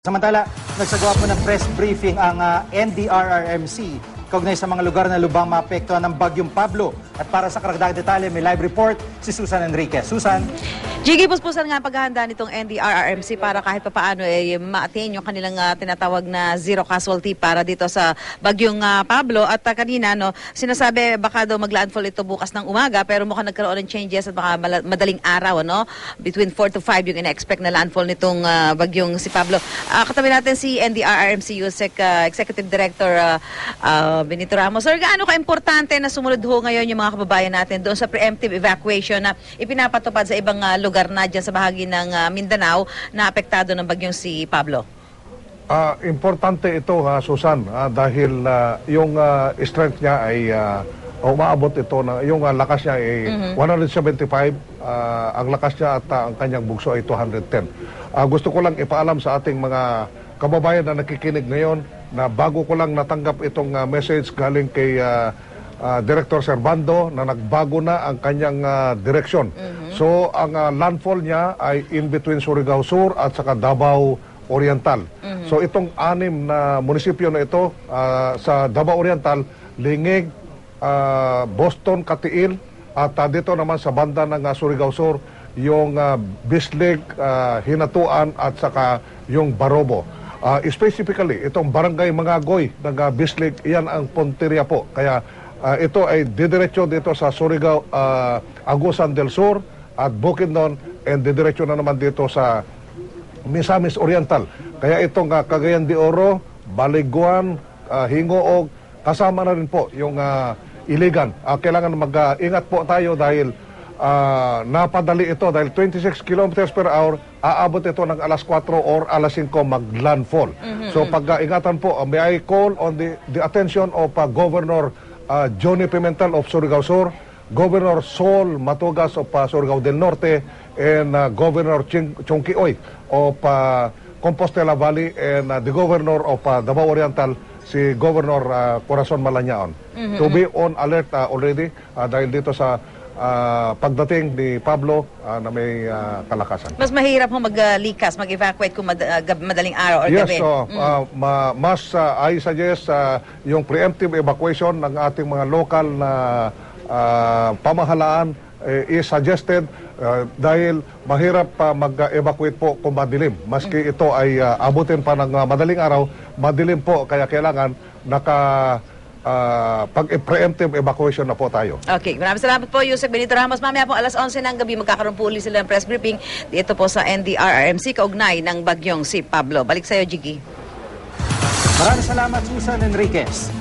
Samantala, nagsagawa po ng press briefing ang NDRRMC kaugnay sa mga lugar na lubang maapektuhan ng Bagyong Pablo. At para sa karagdagang detalye, may live report si Susan Enriquez. Susan? Jiggy, puspusan nga ang paghahanda nitong NDRRMC para kahit papaano ma-attain yung kanilang tinatawag na zero casualty para dito sa Bagyong Pablo. At kanina, sinasabi baka daw mag-landfall ito bukas ng umaga pero mukhang nagkaroon ng changes at baka madaling araw, between 4 to 5 yung ina-expect na landfall nitong Bagyong si Pablo. Katabi natin si NDRRMC USEC Executive Director Benito Ramos. Sir, gaano ka-importante na sumunod ho ngayon yung mga kababayan natin doon sa preemptive evacuation na ipinapatupad sa ibang lugar na dyan sa bahagi ng Mindanao na apektado ng Bagyong si Pablo? Importante ito, Susan, dahil yung strength niya ay umaabot ito, yung lakas niya ay 175, ang lakas niya at ang kanyang bugso ay 210. Gusto ko lang ipaalam sa ating mga kababayan na nakikinig ngayon na bago ko lang natanggap itong message galing kay Director Servando na nagbago na ang kanyang direksyon. So ang landfall niya ay in between Surigao Sur at saka Davao Oriental. So itong 6 na munisipyo na ito sa Davao Oriental, Lingig, Boston, Katiil at dito naman sa banda ng Surigao Sur yung Bislig, Hinatuan at saka yung Barobo. Specifically, itong barangay Mangagoy ng Bislig, iyan ang punteriya po. Kaya ito ay didiretso dito sa Surigao, Agusan del Sur at Bukidnon, and didiretso na naman dito sa Misamis Oriental. Kaya itong Cagayan de Oro, Baliguan, Hingoog, kasama na rin po yung Iligan. Kailangan mag-ingat po tayo dahil napadali ito dahil 26 kilometers per hour, aabot ito ng alas 4 or alas 5 mag-landfall. So pag-ingatan po, may I call on the attention of Governor Johnny Pimentel of Surigao Sur, Governor Sol Matugas of Surigao del Norte, and Governor Chongki Oy of Compostela Valley, and the Governor of Davao Oriental, si Governor Corazon Malañaon. To be on alert already dahil dito sa pagdating ni Pablo na may kalakasan. Mas mahirap mag-likas, mag-evacuate kung madaling araw or gabi. Yes, mas I suggest yung preemptive evacuation ng ating mga local na pamahalaan is suggested dahil mahirap mag-evacuate po kung madilim. Maski ito ay abutin pa ng madaling araw, madilim po, kaya kailangan pag-preemptive evacuation na po tayo. Okay, maraming salamat po, Yusek Benito Ramos. Mamaya po alas 11 ng gabi magkakaroon po ulit sila ng press briefing dito po sa NDRRMC kaugnay ng Bagyong si Pablo. Balik sa'yo, Jiggy. Maraming salamat, Susan Enriquez.